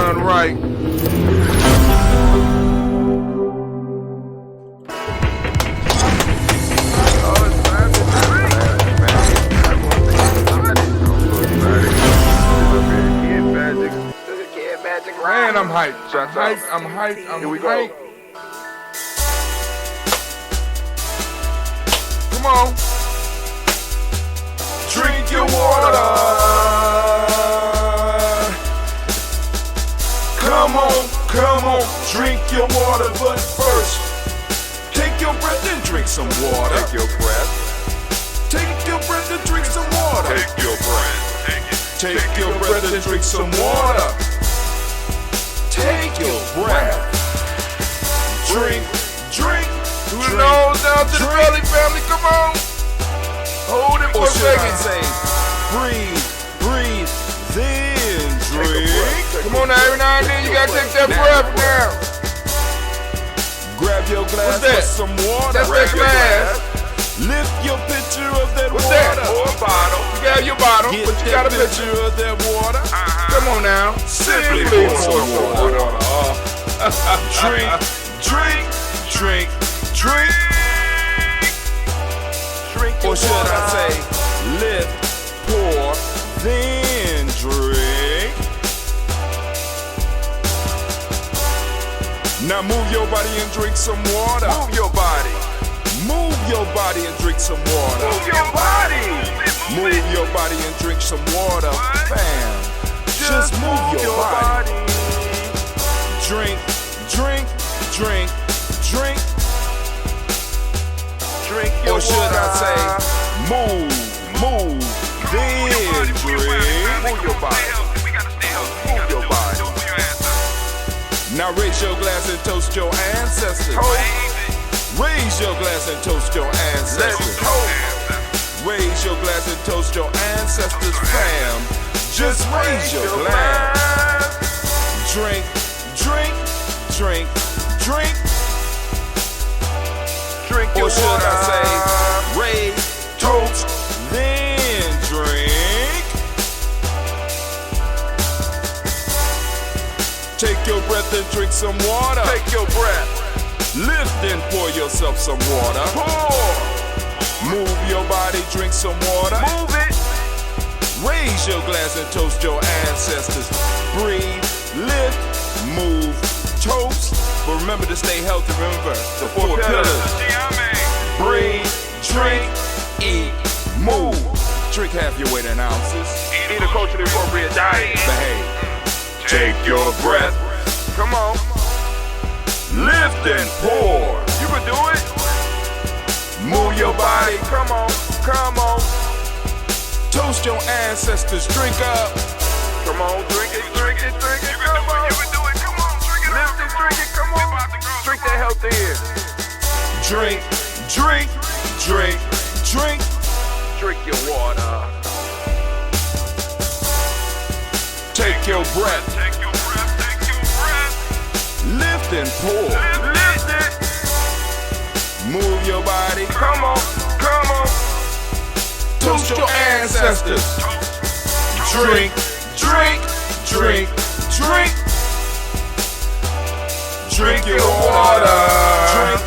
done right. Man, I'm hyped. I'm hyped. Here we go. Come on. Drink your water. Come on, drink your water, but first, take your breath and drink some water. Take your breath. Take your breath and drink some water. Take your breath. Take your breath and drink some water. Take your breath. Drink. Through the nose down to the belly, family. Come on. Hold it for a second. Say, breathe, then drink. Come on now, every now and then you gotta take that breath now. Grab your glass with some water. That's that glass. Lift your pitcher of that What's water. That? Or a bottle. You got your bottle, but you got a pitcher of that water. Come on now. Simply pour some water. Drink. Or should I say, lift, pour, then drink. Now move your body and drink some water. Move your body. Move your body and drink some water. Move your body. Move your body and drink some water. Bam. Just move your body. Drink. Drink your or should water. I say, move, then drink. Move your body. Move your body. Now raise your glass and toast your ancestors. Raise your glass and toast your ancestors. Raise your glass and toast your ancestors, fam. Just raise your glass. Drink. Or should I say, raise, toast, then drink. Take your breath and drink some water. Take your breath. Lift and pour yourself some water. Pour. Move your body, drink some water. Move it. Raise your glass and toast your ancestors. Breathe, lift, move, toast. But remember to stay healthy. Remember the four pillars. Breathe, drink, eat, move. Drink half your weight in ounces. Eat a culturally appropriate diet. Behave. Take your breath. Come on. Lift and pour. You can do it. Move your body. Come on. Toast your ancestors. Drink up. Come on, drink it. Come on. You can do it. Come on, drink it. Lift it, drink it. Come on. Drink that health in. Drink. Drink your water. Take your breath. Lift and pour. Lift it. Move your body. Come on. Toast your ancestors. Drink. Drink your water.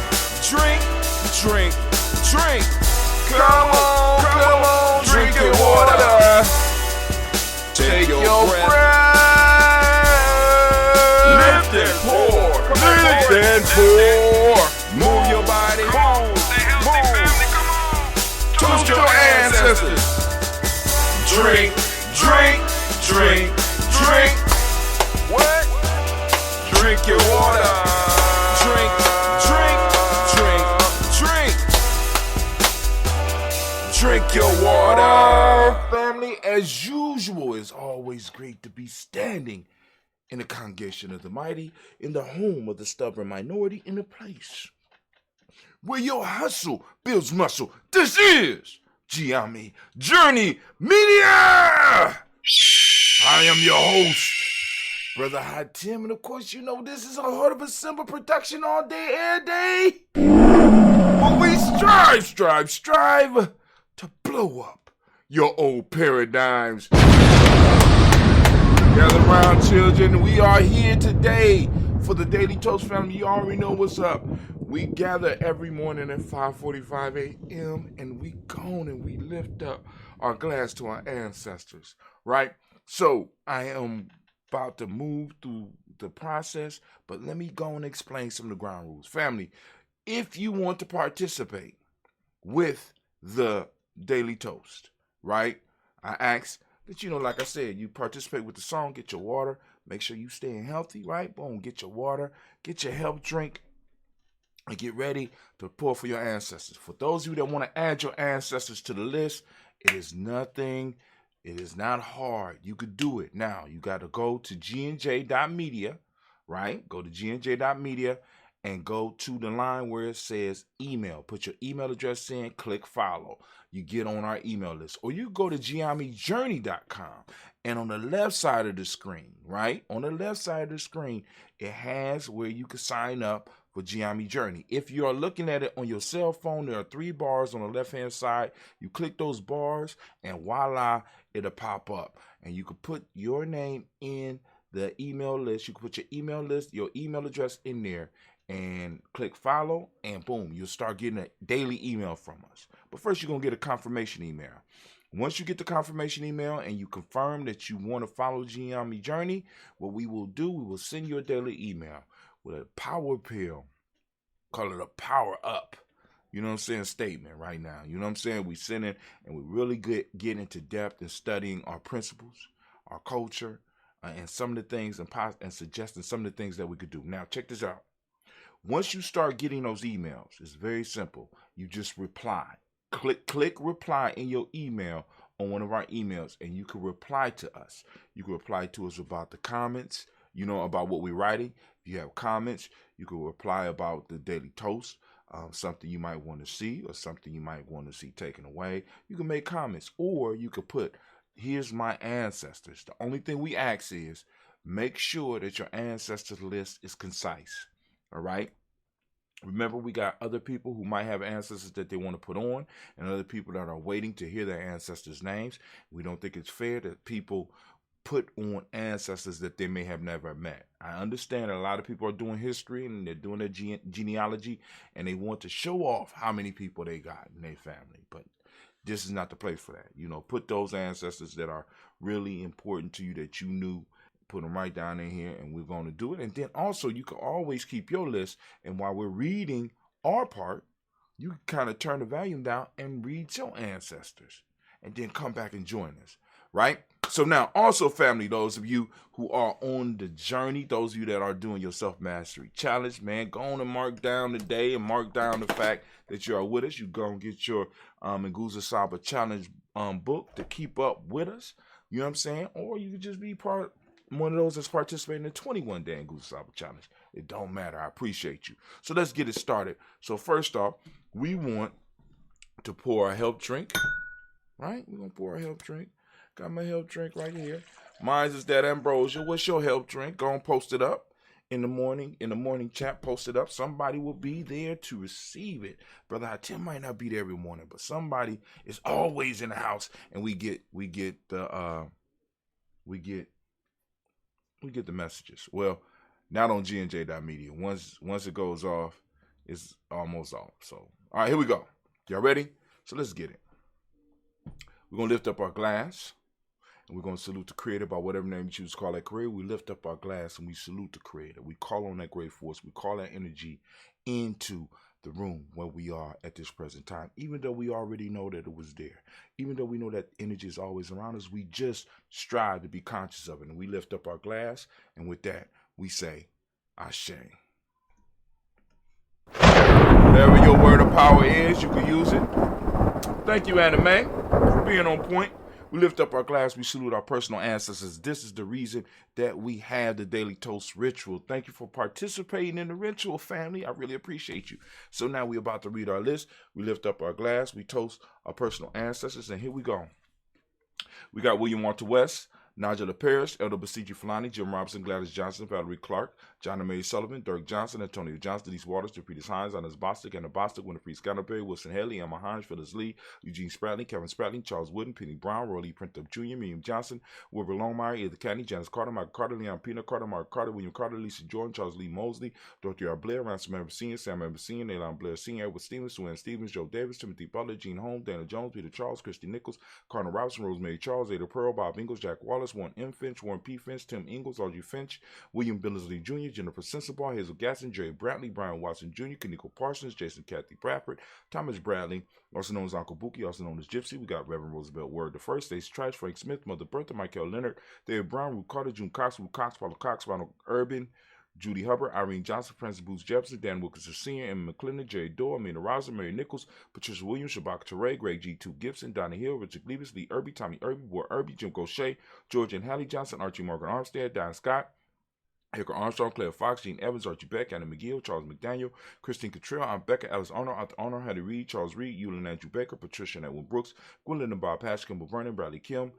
Drink. Come on. Drink your water. Take your breath. Lift and pour. Move your body. Toast your ancestors. Drink. What? Drink your water. Drink. Drink your water. Family, as usual, it's always great to be standing in the congregation of the mighty, in the home of the stubborn minority, in a place where your hustle builds muscle. This is Gye-Nyame Journey Media. I am your host, Brother Hot Tim, and of course, you know this is a Heart of a Simple production all day, every day. But we strive to blow up your old paradigms. Gather around, children. We are here today for the Daily Toast family. You already know what's up. We gather every morning at 5:45 a.m. and we go and we lift up our glass to our ancestors, right? So I am about to move through the process, but let me go and explain some of the ground rules. Family, if you want to participate with the Daily Toast, right? I ask that, like I said, you participate with the song, get your water, make sure you staying healthy, right? Boom, get your water, get your health drink, and get ready to pour for your ancestors. For those of you that want to add your ancestors to the list, it is not hard. You could do it. Now, you got to go to GNJ.Media, right? Go to GNJ.Media and go to the line where it says email. Put your email address in, click follow. You get on our email list. Or you go to GNJMedia.support, and on the left side of the screen, right? On the left side of the screen, it has where you can sign up for Gye-Nyame Journey. If you are looking at it on your cell phone, there are 3 bars on the left-hand side. You click those bars, and voila, it'll pop up. And you can put your name in the email list. You can put your email list, your email address in there, and click follow, and boom, you'll start getting a daily email from us. But first, you're going to get a confirmation email. Once you get the confirmation email and you confirm that you want to follow Gye-Nyame Journey, what we will do, we will send you a daily email with a power pill. Call it a power up. You know what I'm saying? Statement right now. You know what I'm saying? We send it and we really get into depth in studying our principles, our culture, and some of the things and suggesting some of the things that we could do. Now, check this out. Once you start getting those emails, it's very simple. You just reply. Click reply in your email on one of our emails, and you can reply to us. You can reply to us about the comments, about what we're writing. If you have comments, you can reply about the Daily Toast, something you might want to see or something you might want to see taken away. You can make comments, or you could put, here's my ancestors. The only thing we ask is make sure that your ancestors list is concise. All right. Remember, we got other people who might have ancestors that they want to put on, and other people that are waiting to hear their ancestors' names. We don't think it's fair that people put on ancestors that they may have never met. I understand a lot of people are doing history and they're doing their genealogy, and they want to show off how many people they got in their family. But this is not the place for that. Put those ancestors that are really important to you that you knew. Put them right down in here, and we're going to do it. And then also, you can always keep your list, and while we're reading our part, you can kind of turn the volume down and read your ancestors, and then come back and join us, right? So now, also, family, those of you who are on the journey, those of you that are doing your self-mastery challenge, man, go on and mark down the day and mark down the fact that you are with us. You go and get your Nguza Saba challenge book to keep up with us. You know what I'm saying? Or you could just be one of those that's participating in the 21-day Nguza Saba challenge. It don't matter. I appreciate you. So let's get it started. So first off, we want to pour a health drink, right? We're going to pour a health drink. Got my health drink right here. Mine is that ambrosia. What's your health drink? Go and post it up in the morning chat. Post it up. Somebody will be there to receive it. Brother Hatim might not be there every morning, but somebody is always in the house, and we get the messages. Well, not on GNJ.Media. Once it goes off, it's almost off. So, all right, here we go. Y'all ready? So let's get it. We're going to lift up our glass, and we're going to salute the Creator by whatever name you choose to call that Creator. We lift up our glass, and we salute the Creator. We call on that great force. We call that energy into the room where we are at this present time, even though we already know that it was there. Even though we know that energy is always around us, we just strive to be conscious of it. And we lift up our glass, and with that, we say, Ashe. Whatever your word of power is, you can use it. Thank you, Anime, for being on point. We lift up our glass. We salute our personal ancestors. This is the reason that we have the Daily Toast ritual. Thank you for participating in the ritual, family. I really appreciate you. So now we're about to read our list. We lift up our glass. We toast our personal ancestors. And here we go. We got William Walter West, Nigel Parrish, Elder Basiji Fulani, Jim Robinson, Gladys Johnson, Valerie Clark, Gye-Nyame Sullivan, Dirk Johnson, Antonio Johnson, Denise Waters, Depretis Hines, Anders Bostic, Anna Bostic, Winifred Scatterberry, Wilson Haley, Emma Hines, Phyllis Lee, Eugene Spratling, Kevin Spratling, Charles Wooden, Penny Brown, Roy Lee Printup Jr., Miriam Johnson, Wilbur Longmire, Edith Cadney, Janice Carter, Michael Carter, Leon Pina Carter, Mark Carter, William Carter, Lisa Jordan, Charles Lee Mosley, Dorothy R. Blair, Ransom Member Sr., Sam Member Sr., Naylon Blair Sr., Edward Stevens, Suann Stevens, Joe Davis, Timothy Butler, Gene Holmes, Dana Jones, Peter Charles, Christy Nichols, Cardinal Robinson, Rosemary Charles, Ada Pearl, Bob Ingalls, Jack Wallace, Warren M. Finch, Warren P. Finch, Tim Ingalls, Audrey Finch, William Billingsley Jr., Jennifer Sensabaugh, Hazel Gasson, Jerry Brantley, Brian Watson Jr., Kaniko Parsons, Jason Kathy Bradford, Thomas Bradley, also known as Uncle Buki, also known as Gypsy. We got Reverend Roosevelt Word the First, Stacey Trash, Frank Smith, Mother Bertha, Michael Leonard, David Brown, Ruth Carter, June Cox, Ruth Cox, Paulo Cox, Ronald Urban, Judy Hubbard, Irene Johnson, Francis Booth Jefferson, Dan Wilkinson Sr., Emma McClendon, Jerry Doe, Amina Rosa, Mary Nichols, Patricia Williams, Shabaka Teray, Greg G. 2 Gibson, Donna Hill, Richard Gleavis, Lee Irby, Tommy Irby, Ward Irby, Jim Gaucher, George and Hallie Johnson, Archie Margaret Armstead, Diane Scott, Hicker Armstrong, Claire Fox, Gene Evans, Archie Beck, Anna McGill, Charles McDaniel, Christine Cottrell, Aunt Becca, Alice Arnold, Aunt Honor, Hattie Reed, Charles Reed, Eulin Andrew Baker, Patricia and Edwin Brooks, Gwendolyn and Bob Patch, Kimball Vernon, Bradley Kim,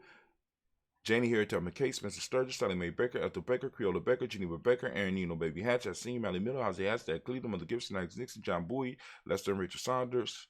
Janie Harriet McKay, Spencer Sturgis, Sally Mae Baker, Ethel Baker, Creola Baker, Geneva Baker, Aaron Nino, Baby Hatch, Senior, Mally Miller, Jose Hashtag, Cleveland, Mother Gibson, Alex Nixon, John Bowie, Lester and Rachel Saunders,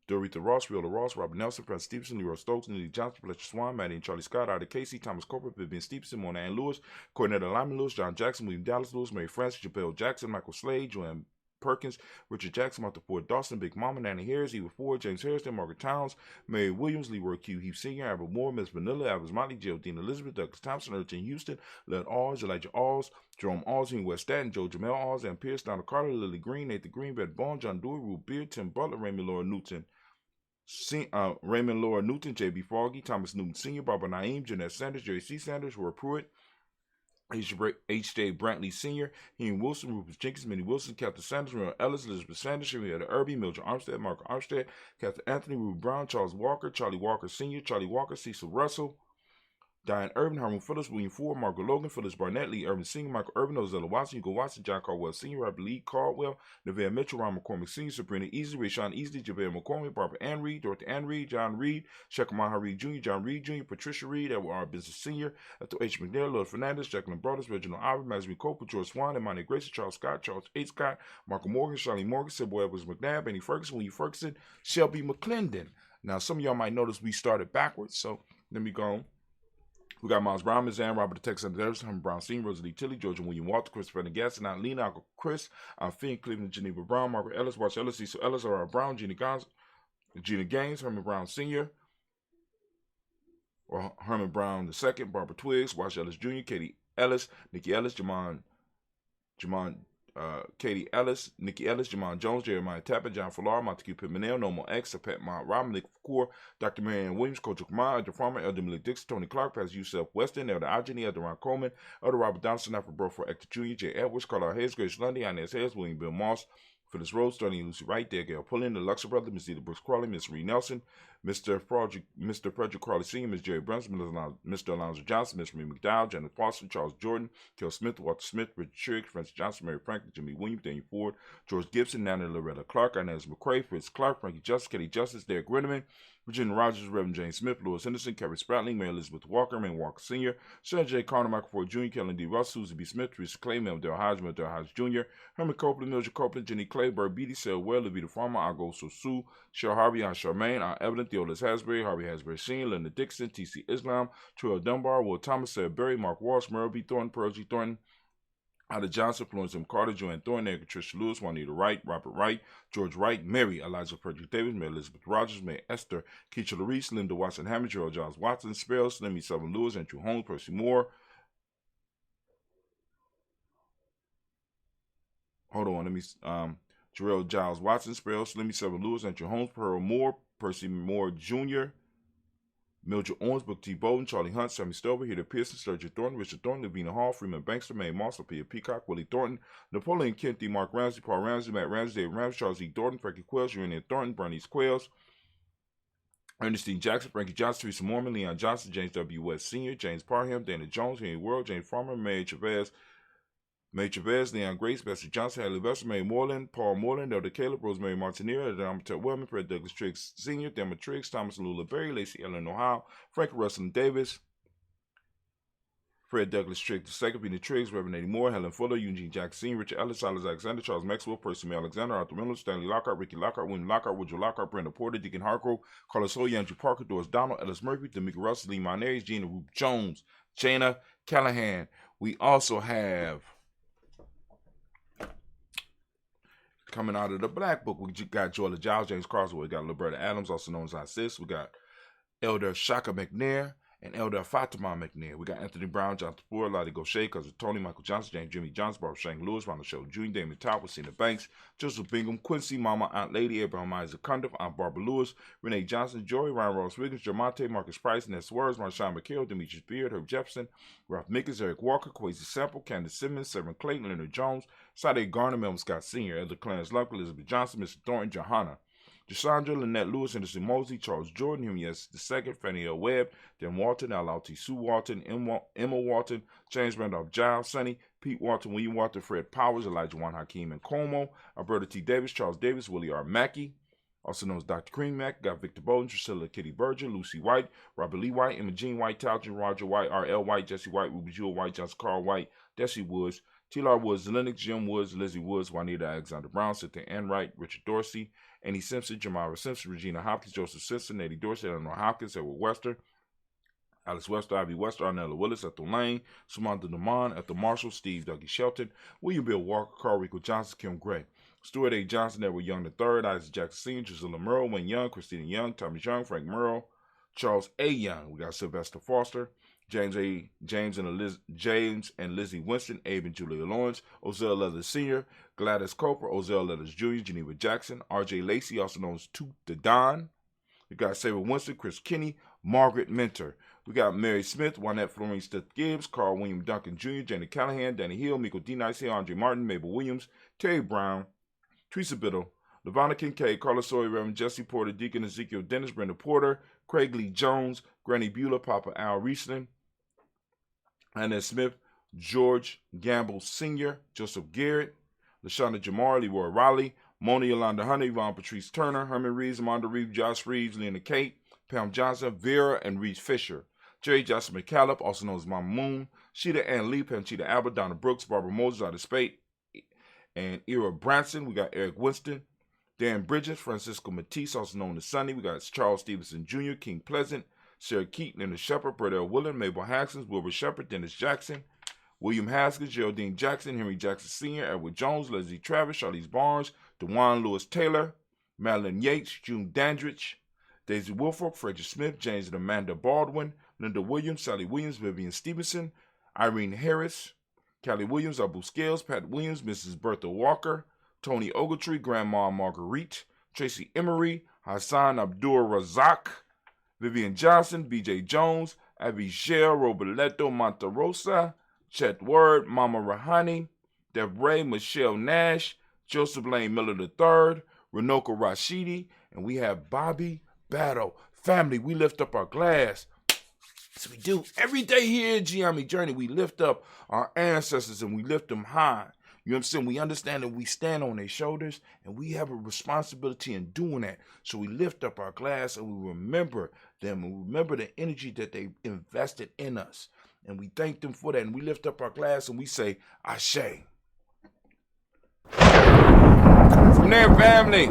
Dorita Ross, Riola Ross, Robert Nelson, Prince Stevenson, Leroy Stokes, Nelly Johnson, Fletcher Swan, Maddie and Charlie Scott, Ida Casey, Thomas Cooper, Vivian Stevenson, Mona Ann Lewis, Cornetta Lyman Lewis, John Jackson, William Dallas Lewis, Mary Francis, Jabel Jackson, Michael Slade, Joanne Perkins, Richard Jackson, Martha Ford Dawson, Big Mama, Nanny Harris, Eva Ford, James Harrison, Margaret Towns, Mary Williams, Leroy Q. Heath Sr., Albert Moore, Miss Vanilla, Albert Motley, Geraldine Elizabeth, Douglas Thompson, Urchin Houston, Led Alls, Elijah Alls, Jerome Alls, West Staten, Joe Jamel Alls, and Pierce, Donald Carter, Lily Green, Nathan Green, Beth Bond, John Dewey, Rube Beard, Tim Butler, Raymond Laura Newton, Raymond Laura Newton, J.B. Foggy, Thomas Newton Sr., Barbara Naeem, Jeanette Sanders, Jerry C. Sanders, Roy Pruitt, H.J. Brantley Sr., Henry Wilson, Rufus Jenkins, Minnie Wilson, Captain Sanders, Real Ellis, Elizabeth Sanders, Henrietta Irby, Mildred Armstead, Mark Armstead, Captain Anthony, Ruby Brown, Charles Walker, Charlie Walker Sr., Charlie Walker, Cecil Russell, Diane Urban, Herman Phillips, William Ford, Margaret Logan, Phyllis Barnett, Lee Urban Sr., Michael Urban, Ozella Watson, Hugo Watson, John Caldwell Sr., Robert Lee Caldwell, Neville Mitchell, Ron McCormick Sr., Sabrina Easley, Rayshawn Easley, Javale McCormick, Barbara Ann Reed, Dorothy Ann Reed, John Reed, Shekamaha Reed Jr., John Reed Jr., Patricia Reed, Edward R. Business Sr., Ethel H. McNair, Lord Fernandez, Jacqueline Brothers, Reginald Ivory, Mazzy Cope, George Swan, Imani Grayson, Charles Scott, Charles H. Scott, Michael Morgan, Charlie Morgan, Sybil Edwards McNabb, Benny Ferguson, Willie Ferguson, Shelby McClendon. Now, some of y'all might notice we started backwards, so let me go on. We got Miles Brown, Ms. Ann, Robert the Texas Anderson, Herman Brown Sr., Rosalie Tilly, George and William Walter, Christopher Gasson, Aunt Lena, Uncle Chris, Aunt Finn, Cleveland, Geneva Brown, Margaret Ellis, Watch Ellis, Cecil Ellis, R.R. Brown, Gina Gaines, Herman Brown Sr., or Herman Brown II, Barbara Twiggs, Watch Ellis Jr., Katie Ellis, Nikki Ellis, Katie Ellis, Nikki Ellis, Jamon Jones, Jeremiah Tappan, John Fallar, Montague Pittmanell, Normal X, Pat Mount Robin, Nick Core, Dr. Marianne Williams, Coach Kumar, Elder Farmer, Elder Malik Dixon, Tony Clark, Pastor Yusef Weston, Elder Ajani, Elder Ron Coleman, Elder Robert Donaldson, Alfred Brofor, Hector Jr., J. Edwards, Carla Hayes, Grace Lundy, Inez Hayes, William Bill Moss, Phyllis Rose, Sterling Lucy Wright, Gail Pullen, the Luxor Brother, Miss Eda Brooks Crawley, Miss Reed Nelson, Mr. Frederick Crawley Sr., Miss Jerry Brunson, Mr. Alonzo Johnson, Miss Marie McDowell, Janet Foster, Charles Jordan, Kel Smith, Walter Smith, Richard Trigg, Francis Johnson, Mary Franklin, Jimmy Williams, Daniel Ford, George Gibson, Nana Loretta Clark, Inez McCrae, Fritz Clark, Frankie Justice, Katie Justice, Derek Rinneman, Virginia Rogers, Reverend James Smith, Louis Henderson, Kerry Spratling, Mary Elizabeth Walker, May Walker Sr., Sarah J. Carter, Michael Ford Jr., Kellen D. Russ, Susie B. Smith, Teresa Clay, Mel Del Hodge, Jr., Herman Copeland, Mildred Copeland, Jenny Clay, Bird Beatty, Sarah Well, Levita Farmer, Ago Sosu, Cheryl Harvey, Aunt Charmaine, Aunt Evelyn, Theolis Hasbury, Harvey Hasbury Sr., Linda Dixon, T.C. Islam, Terrell Dunbar, Will Thomas, Sarah Berry, Mark Walsh, Merle B. Thornton, Pearl G. Thornton, Ada Johnson, Florence M. Carter, Joanne Thornton, Eric Tricia Lewis, Juanita Wright, Robert Wright, George Wright, Mary, Elijah Frederick Davis, Mary Elizabeth Rogers, Mary Esther, Keisha Larice, Linda Watson Hammond, Gerald Giles Watson, Sparrow, Slimmy Southern Lewis, Andrew Holmes, Percy Moore. Jarrell Giles Watson, Sparrow, Slimmy Southern Lewis, Andrew Holmes, Pearl Moore, Percy Moore Jr., Mildred Owens, Book T. Bowden, Charlie Hunt, Sammy Stover, Heather Pearson, Sturgeon Thornton, Richard Thornton, Lavina Hall, Freeman Bankster, Mae Moss, Lapia Peacock, Willie Thornton, Napoleon Kent, D. Mark Ramsey, Paul Ramsey, Matt Ramsey, David Ramsey, Charles E. Thornton, Frankie Quells, Urania Thornton, Bernice Quells, Ernestine Jackson, Frankie Johnson, Teresa Mormon, Leon Johnson, James W. West Sr., James Parham, Dana Jones, Henry World, James Farmer, Mary Chavez, May Chavez, Leon Grace, Bessie Johnson, Haley Vester, Mary Moreland, Paul Moreland, Elder Caleb, Rosemary Martineer, Elder Wellman, Fred Douglas Triggs Sr., Thelma Triggs, Thomas Lula Berry, Lacey Ellen Ohio, Frank Russell Davis, Fred Douglas Triggs II, Peter Triggs, Reverend Eddie Moore, Helen Fuller, Eugene Jackson, Richard Ellis, Silas Alexander, Charles Maxwell, Percy May Alexander, Arthur Reynolds, Stanley Lockhart, Ricky Lockhart, William Lockhart, Woodrow Lockhart, Brenda Porter, Deacon Hargrove, Carlos Hoy, Andrew Parker, Doris Donald, Ellis Murphy, D'Amica Russell, Lee Monares, Gina Ruth Jones, Jana Callahan. We also have, coming out of the Black Book, we got Joella Giles, James Carswell, we got Liberta Adams, also known as our sis. We got Elder Shaka McNair and Elder Fatima McNair. We got Anthony Brown, Jonathan Ford, Lottie Gaucher, Cousin Tony, Michael Johnson, James Jimmy Johnson, Barbara Shane Lewis, Ronald Shell Jr., Damon Top, Cena Banks, Joseph Bingham, Quincy, Mama, Aunt Lady, Abraham Isaac Cundiff, Aunt Barbara Lewis, Renee Johnson, Joey, Ryan Ross Wiggins, Jermonte, Marcus Price, Ness Words, Marshawn McHale, Demetrius Beard, Herb Jefferson, Ralph Mickens, Eric Walker, Quasi Sample, Candace Simmons, Severn Clayton, Leonard Jones, Sade Garner, Melvin Scott Sr., Elder Clarence Luck, Elizabeth Johnson, Mr. Thornton, Johanna, Deshandra, Lynette Lewis, Anderson Mosley, Charles Jordan, Hume Yes II, Fannie L. Webb, Dan Walton, L.L.T. Sue Walton, Emma Walton, James Randolph Giles, Sonny, Pete Walton, William Walton, Fred Powers, Elijah Juan Hakeem and Como, Alberta T. Davis, Charles Davis, Willie R. Mackey, also known as Dr. Cream Mack, got Victor Bowden, Drusilla Kitty Berger, Lucy White, Robert Lee White, Emma Jean White, Talchin, Roger White, R.L. White, Jesse White, Ruby Jewel White, Johnson Carl White, Desi Woods, T.L.R. Woods, Lennox, Jim Woods, Lizzie Woods, Juanita Alexander Brown, Cynthia Enright, Richard Dorsey, Annie Simpson, Jamara Simpson, Regina Hopkins, Joseph Simpson, Eddie Dorsey, Eleanor Hopkins, Edward Wester, Alice Wester, Ivy Wester, Arnella Willis, Ethel Lane, Samantha DeMond, Ethel Marshall, Steve Dougie Shelton, William Bill Walker, Carl Rico Johnson, Kim Gray, Stuart A. Johnson, Edward Young III, Isaac Jackson Sr., Drusilla Merle, Wayne Young, Christina Young, Thomas Young, Frank Merle, Charles A. Young. We got Sylvester Foster, James and Lizzie Winston, Abe and Julia Lawrence, Ozell Leathers Sr., Gladys Coper, Ozell Leathers Jr., Geneva Jackson, R.J. Lacey, also known as Toot the Don. We got Sarah Winston, Chris Kinney, Margaret Mentor. We got Mary Smith, Juanette Florine Stith Gibbs, Carl William Duncan Jr., Janet Callahan, Danny Hill, Miko D. Nice, Andre Martin, Mabel Williams, Terry Brown, Teresa Biddle, Lavonna Kincaid, Carla Sawyer, Reverend Jesse Porter, Deacon Ezekiel Dennis, Brenda Porter, Craig Lee Jones, Granny Beulah, Papa Al Riesling, Annette Smith, George Gamble Sr., Joseph Garrett, LaShonda Jamar, Leroy Riley, Mona Yolanda Hunter, Yvonne Patrice Turner, Herman Reeves, Amanda Reeves, Josh Reeves, Lena Kate, Pam Johnson, Vera and Reese Fisher, Jerry Johnson McCallum, also known as Mama Moon, Sheeta Ann Lee, Panchita Albert, Donna Brooks, Barbara Moses out of Spate, and Ira Branson. We got Eric Winston, Dan Bridges, Francisco Matisse, also known as Sonny. We got Charles Stevenson Jr., King Pleasant, Sarah Keaton, Linda Shepard, Brett L. Willen, Mabel Haskins, Wilbur Shepard, Dennis Jackson, William Haskins, Geraldine Jackson, Henry Jackson Sr., Edward Jones, Leslie Travis, Charlize Barnes, DeJuan Lewis Taylor, Madeline Yates, June Dandridge, Daisy Wilfork, Frederick Smith, James and Amanda Baldwin, Linda Williams, Sally Williams, Vivian Stevenson, Irene Harris, Callie Williams, Abu Scales, Pat Williams, Mrs. Bertha Walker, Tony Ogletree, Grandma Marguerite, Tracy Emery, Hassan Abdul Razak, Vivian Johnson, B.J. Jones, Abishel Roberto Monterosa, Chet Word, Mama Rahani, Debray Michelle Nash, Joseph Lane Miller III, Renoka Rashidi, and we have Bobby Battle. Family, we lift up our glass. So we do every day here at Gye-Nyame Journey. We lift up our ancestors and we lift them high. You know what I'm saying? We understand that we stand on their shoulders and we have a responsibility in doing that. So we lift up our glass and we remember them and we remember the energy that they invested in us. And we thank them for that. And we lift up our glass and we say, Ashe. From there, family,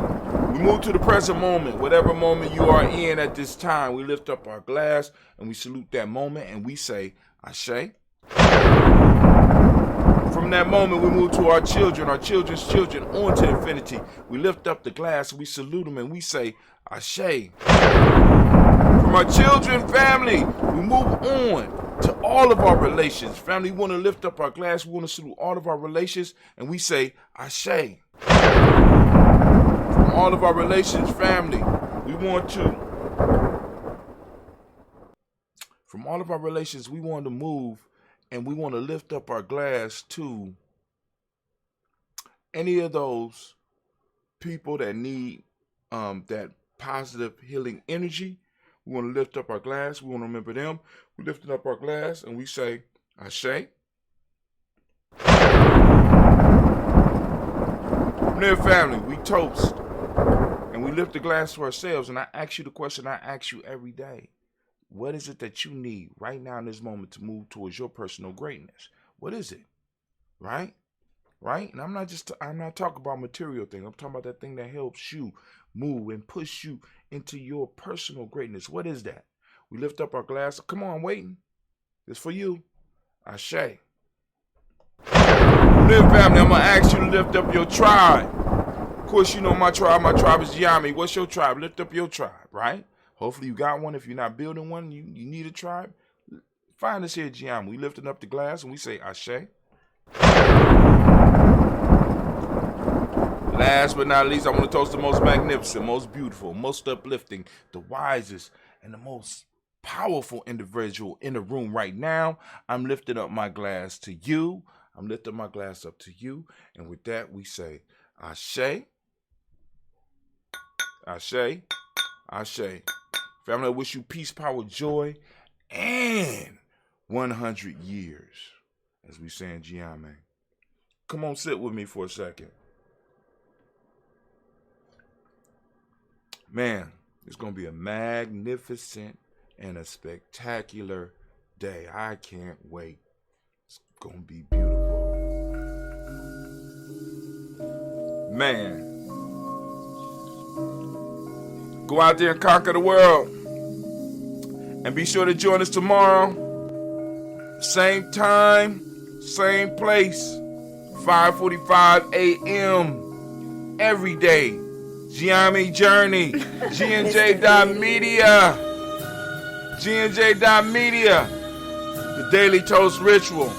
we move to the present moment. Whatever moment you are in at this time, we lift up our glass and we salute that moment and we say, Ashe. From that moment, we move to our children's children, on to infinity. We lift up the glass, we salute them, and we say, Ashe. From our children, family, we move on to all of our relations. Family, we want to lift up our glass, we want to salute all of our relations, and we say, Ashe. From all of our relations, family, we want to move and we want to lift up our glass to any of those people that need that positive healing energy. We want to lift up our glass. We want to remember them. We lift up our glass and we say, Ashe. Near family, we toast and we lift the glass to ourselves. And I ask you the question I ask you every day. What is it that you need right now in this moment to move towards your personal greatness? What is it? Right? Right? And I'm not talking about material things. I'm talking about that thing that helps you move and push you into your personal greatness. What is that? We lift up our glass. Come on, I'm waiting. It's for you. Ashe. Live family, I'm going to ask you to lift up your tribe. Of course, you know my tribe. My tribe is Gye-Nyame. What's your tribe? Lift up your tribe, right? Hopefully you got one. If you're not building one, you need a tribe. Find us here at Gye-Nyame. We lifting up the glass and we say Ashe. Last but not least, I want to toast the most magnificent, most beautiful, most uplifting, the wisest, and the most powerful individual in the room right now. I'm lifting up my glass to you. I'm lifting my glass up to you. And with that, we say Ashe. Ashe. Ashe. Family, I wish you peace, power, joy, and 100 years, as we say in Gye-Nyame. Come on, sit with me for a second. Man, it's going to be a magnificent and a spectacular day. I can't wait. It's going to be beautiful. Man. Go out there and conquer the world. And be sure to join us tomorrow. Same time, same place. 5:45 a.m. every day. Gye-Nyame Journey. GNJ.Media. GNJ.Media. The Daily Toast Ritual.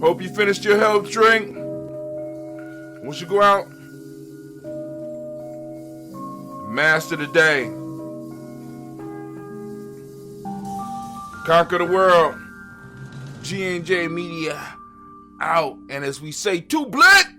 Hope you finished your health drink. Once you go out, master the day. Conquer the world. GNJ Media out. And as we say, too black.